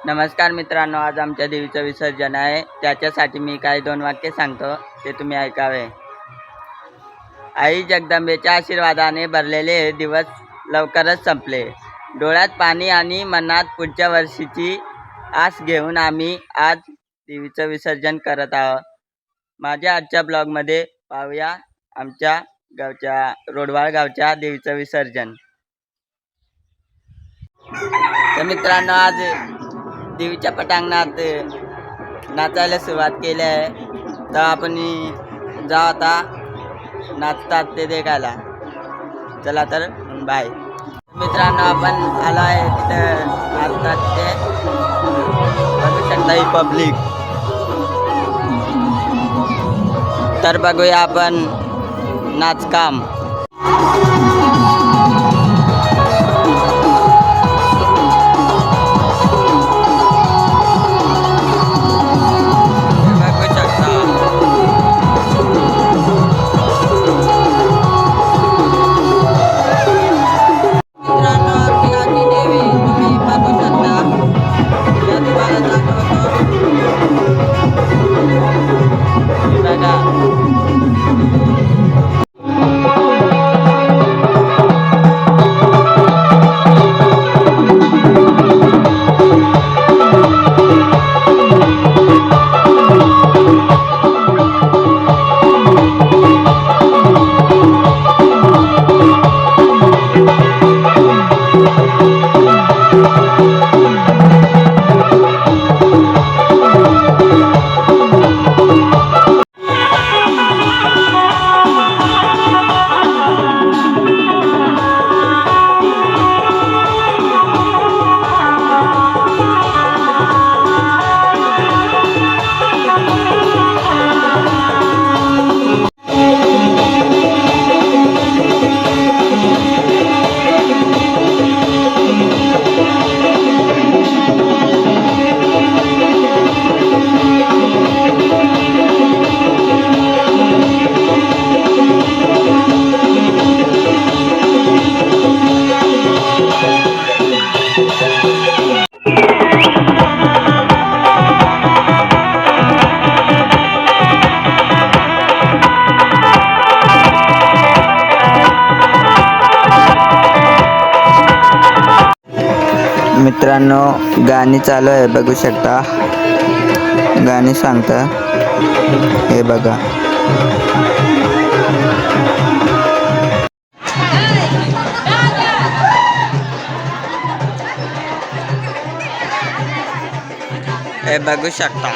नमस्कार मित्रांनो, आज आमच्या देवीचं विसर्जन आहे. त्याच्यासाठी मी काही 2 वाक्य सांगतो, ते तुम्ही ऐकावे. आई जगदंबेच्या आशीर्वादाने भरलेले हे दिवस लवकरच संपले. डोळ्यात पाणी आणि मनात पुढच्या वर्षीची आस घेऊन आम्ही आज देवीचं विसर्जन करत आहोत. माझ्या आजच्या ब्लॉगमध्ये पाहूया आमच्या गावच्या रोडवाळ गावच्या देवीचं विसर्जन. तर मित्रांनो, आज देवीच्या पटांगणात नाचायला सुरुवात केली आहे. तर आपण जाऊ आता नाचतात ते देखायला. चला तर बाय. मित्रांनो, आपण आलो आहे तिथं नाचतात ते बघू शकता ही पब्लिक. तर बघूया आपण नाचकाम. मित्रांनो, गाणी चालू आहे, बघू शकता. गाणी सांगता हे बघा. हे बघू शकता.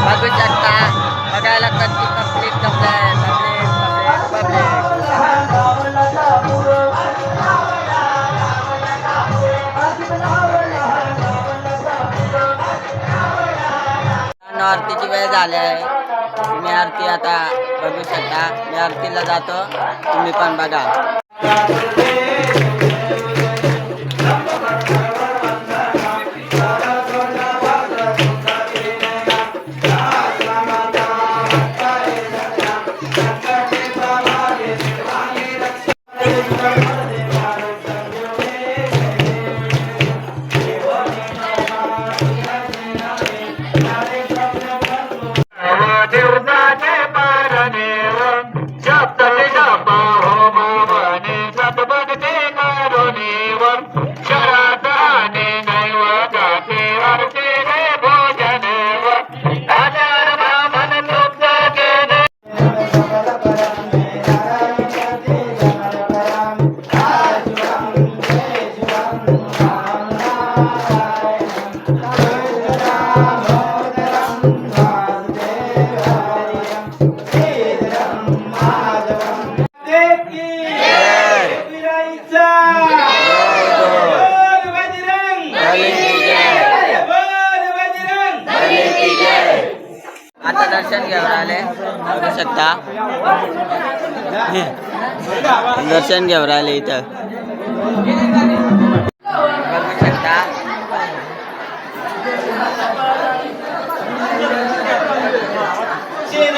बघू शकता, बघायला कधी पब्लिक जमलंय. आरतीची वेळ झाली आहे. तुम्ही आरती आता बघू शकता. मी आरतीला जातो, तुम्ही पण बघा. आता दर्शन घेऊन आले बघू शकता. दर्शन घेऊन आले इथं बघू शकता.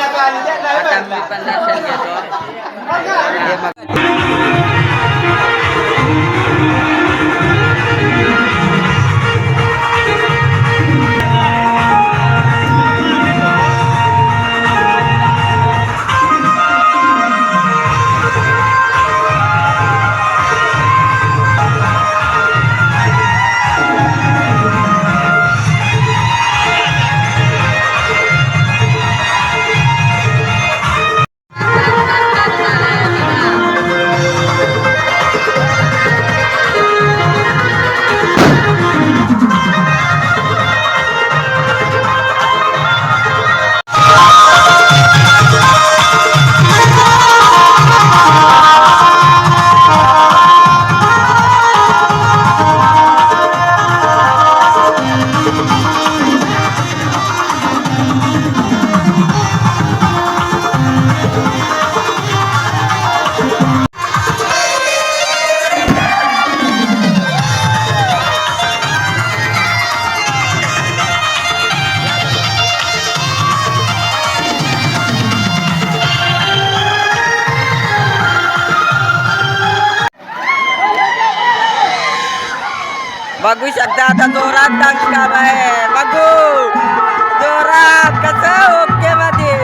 आता मी पण दर्शन घेतो. बघू शकता आता जोरात डान्स काम आहे. बघू जोरात कसं ओके मध्ये.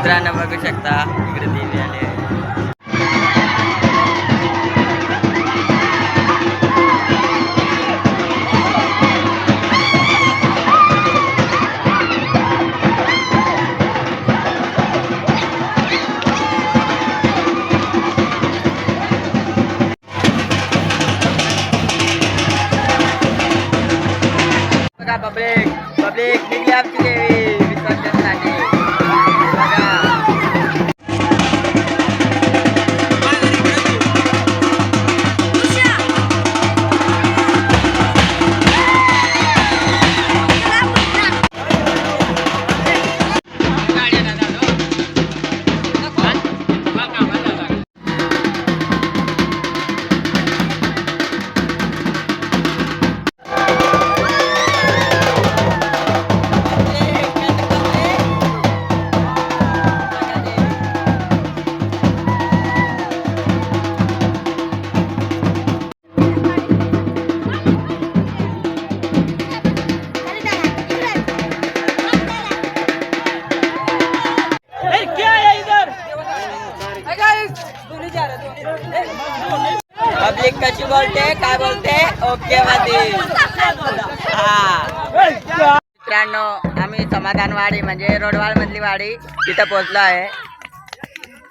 मित्रांनो बघू शकता इकडे देवी आले आहे. पब्लिक पब्लिक निघली आमची देवी विसर्जनसाठी. पब्लिक कशी बोलते काय बोलते ओके मध्ये. हा मित्रांनो आम्ही समाधानवाडी म्हणजे रोडवाळ मधली वाडी तिथं पोहोचलो आहे.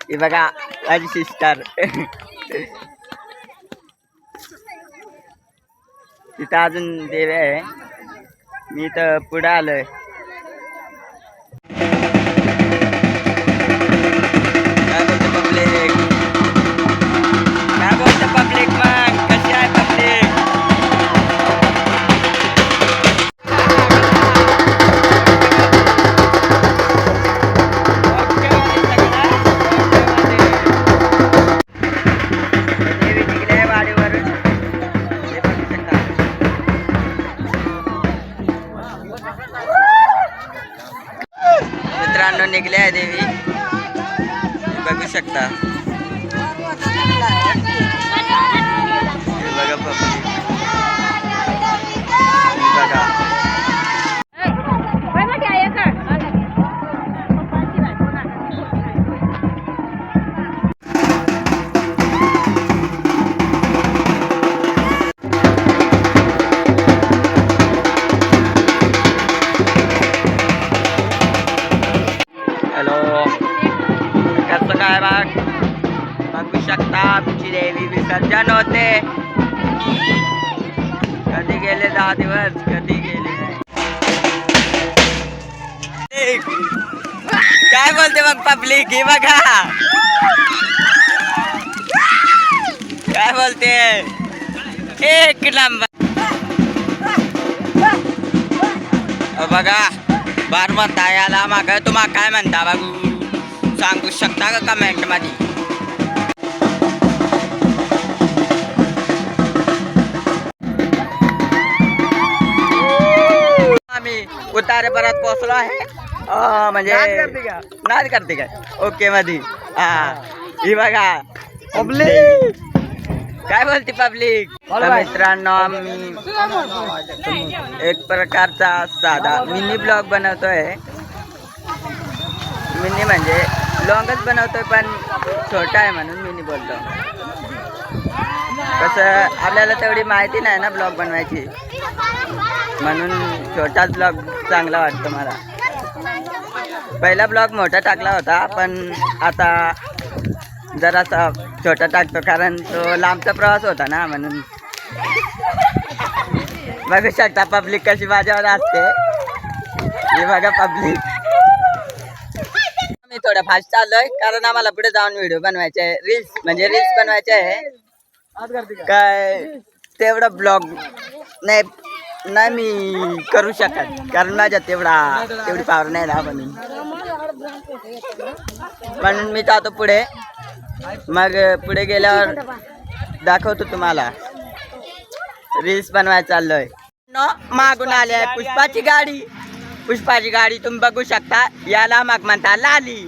ही बघा माझी सिस्टर तिथं अजून देवी आहे. मी तर पुढे आलोय. पब्लिक मग कशी आहे पब्लिक. देवी निघले वाडीवरून हे बघू शकता. मित्रांनो निघले आहे देवी बघू शकता. बघा पब्लिक बघा. हॅलो कसं काय बघू शकता आमची देवी विसर्जन होते. कधी गेले 10 दिवस कधी गेले. काय बोलते मग पब्लिक हे बघा काय बोलते एक नंबर. बघा बार म्हणता याला माग तुम्हाला काय म्हणता बघू सांगू शकता का कमेंट मध्ये. आम्ही उतारे परत पोहोचलो आहे. म्हणजे नाच करते काय ओके मध्ये. हा ही बघा पब्लिक काय बोलते पब्लिक. मित्रांनो आम्ही एक प्रकारचा साधा मिनी ब्लॉग बनवतोय. मिनी म्हणजे लॉंगच बनवतोय पण छोटा आहे म्हणून मिनी बोलतो. कसं आपल्याला तेवढी माहिती नाही ना ब्लॉग बनवायची म्हणून छोटाच ब्लॉग चांगला वाटतो मला. पहिला ब्लॉग मोठा टाकला होता पण आता जरासा छोटा टाकतो कारण तो लांबचा प्रवास होता ना म्हणून. बघू शकता पब्लिक कशी माझ्यावर असते. हे बघा पब्लिक मी थोडा फास्ट चाललोय कारण आम्हाला पुढे जाऊन व्हिडिओ बनवायचे आहे. रील्स बनवायचे आहे. काय तेवढा ब्लॉग नाही मी करू शकत कारण माझ्यात तेवढी पावर नाही ना म्हणून मी जातो पुढे. मग पुढे गेल्यावर दाखवतो तुम्हाला. रील्स बनवायला चाललोय. मागून आले आहे पुष्पाची गाडी तुम्ही बघू शकता. याला मग म्हणता लारी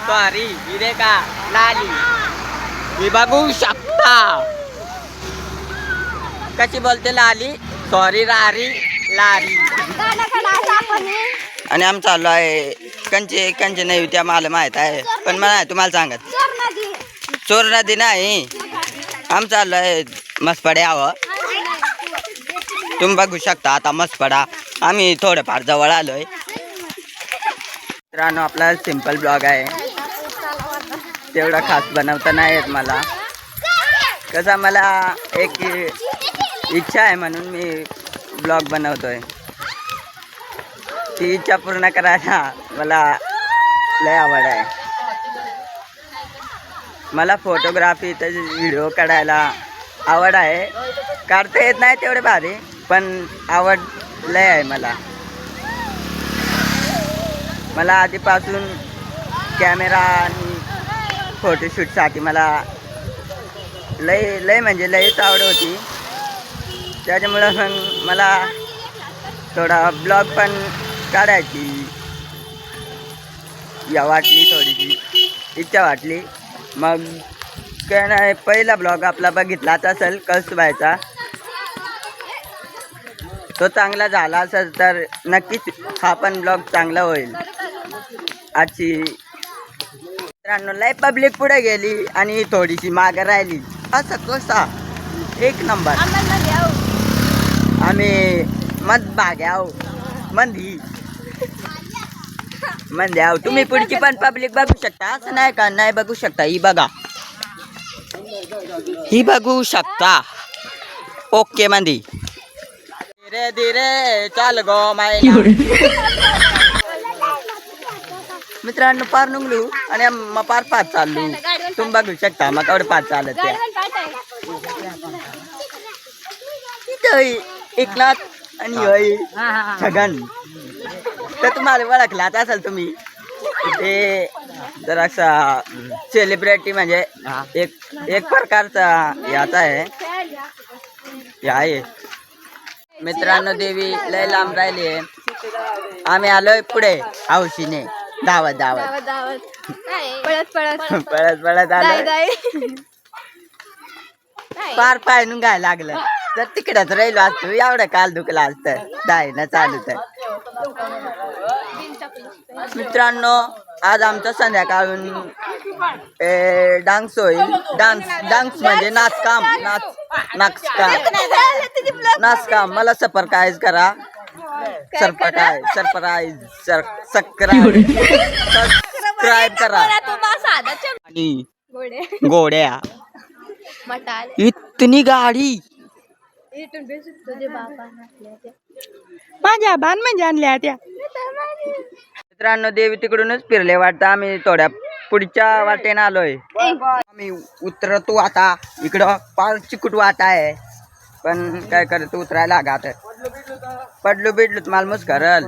सॉरी हिरे का लाली. ही बघू शकता कशी बोलते लाली सॉरी रारी लारी आणि आम चाललो आहे कंचे नाही त्या मला माहित आहे पण मला नाही तुम्हाला सांगत चोर नदी नाही आम चाललो आहे मसपडे यावं तुम्ही बघू शकता आता मसपडा आम्ही थोडंफार जवळ आलोय मित्रांनो आपला सिंपल ब्लॉग आहे तेवढा खास बनवता नाही येत मला कसा मला एक इच्छा आहे म्हणून मी ब्लॉग बनवतोय ती इच्छा पूर्ण करायला मला लय आवड आहे मला फोटोग्राफी तसेच व्हिडिओ काढायला आवड आहे काढता येत नाही तेवढे भारी पण आवड लय आहे मला आधीपासून कॅमेरा आणि फोटोशूटसाठी मला लय म्हणजे लयच आवड होती त्याच्यामुळं मग मला थोडा ब्लॉग पण काढायची वाटली थोडीशी इच्छा वाटली मग काय नाही पहिला ब्लॉग आपला बघितलाच असेल कळसूबाईचा तो चांगला झाला असेल तर नक्कीच हा पण ब्लॉग चांगला होईल आजची मित्रांनो लय पब्लिक पुढे गेली आणि थोडीशी मागे राहिली असं कसा एक नंबर आम्ही मत भाग्याव मंदी तुम्ही पुढची पण पब्लिक बघू शकता असं नाही का नाही बघू शकता ही बघू शकता ओके मंदी धीरे धीरे चाल गो माय मित्रांनो पार नुंगलू आणि मग पार चाललो तुम्ही बघू शकता मग कवडे पार चालत एकनाथ आणि छगन तर तुम्हाला ओळखलाच असेल तुम्ही ते जरासा सेलिब्रिटी म्हणजे एक प्रकारचा याचा आहे मित्रांनो देवी लय लांब राहिली आहे आम्ही आलोय पुढे हौशीने धावत पळत आलो पार पाय नुंगाय लागलं तर तिकडच राहिलो असतो एवढं काल दुखला असतं दायनं चालूच मित्रांनो आज आमचं संध्याकाळून डान्स होईल डान्स म्हणजे नाचकाम मला सरप्राईज करा सबस्क्राईब करा आणि गोड्या इतनी गाडी माझ्या बाण म्हणजे आणल्या त्या मित्रांनो देवी तिकडूनच फिरले वाटतं आम्ही थोड्या पुढच्या वाटेने आलोय आम्ही उतरतो आता इकडं पार चिकूट वाट आहे पण काय करतो उतरायला घात पडलो बिडलो तुम्हाला मस्त करल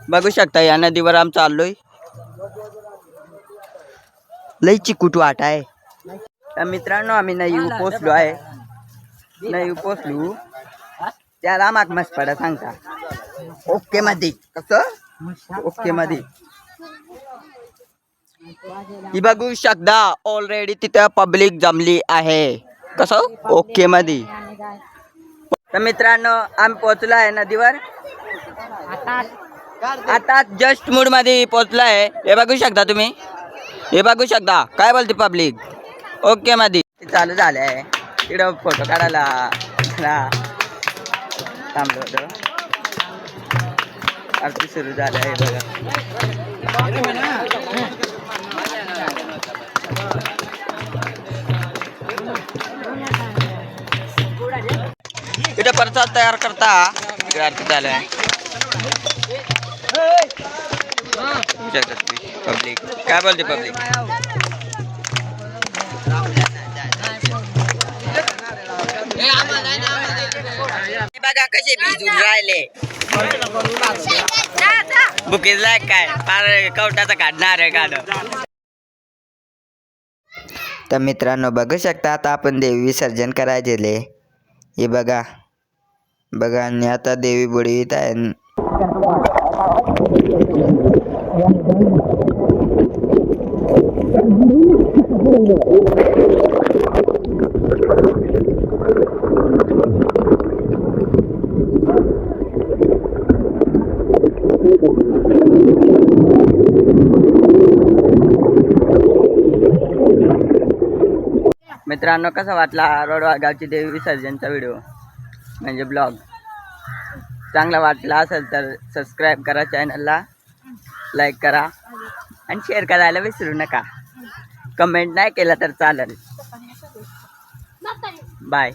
बघू शकता या नदीवर आम चाललोय लय चिकूट वाट आहे तर मित्रांनो आम्ही नाही पोचलो त्याला माग मस्त पडा सांगता ओके मध्ये कसं ओके मध्ये ही बघू शकता ऑलरेडी तिथं पब्लिक जमली आहे कसं ओके मध्ये तर मित्रांनो आम्ही पोहोचलो आहे नदीवर आता जस्ट मूड मध्ये पोहोचलो आहे हे बघू शकता तुम्ही हे बघू शकता काय बोलते पब्लिक ओके मध्ये चालू झाले आहे तिकडं फोटो काढायला थांबलो होतो आरती सुरू झाली आहे बघा इथे प्रसाद तयार करता इकडे आरती झालं आहे पब्लिक काय बोलते पब्लिक बघा कसे भिजून राहिले बुकीजला काय फार कवटाचा काढणार आहे गाणं तर मित्रांनो बघू शकता आता आपण देवी विसर्जन करायचे हे बघा आणि आता देवी बुडवीत आहे मित्रांनो, कसा वाटला रोडवागावची देवी विसर्जनचा व्हिडिओ म्हणजे ब्लॉग? चांगला वाटला असेल तर सबस्क्राईब करा चॅनलला, लाईक करा आणि शेअर करायला विसरू नका. कमेंट नाही केला तर चालेल. बाय.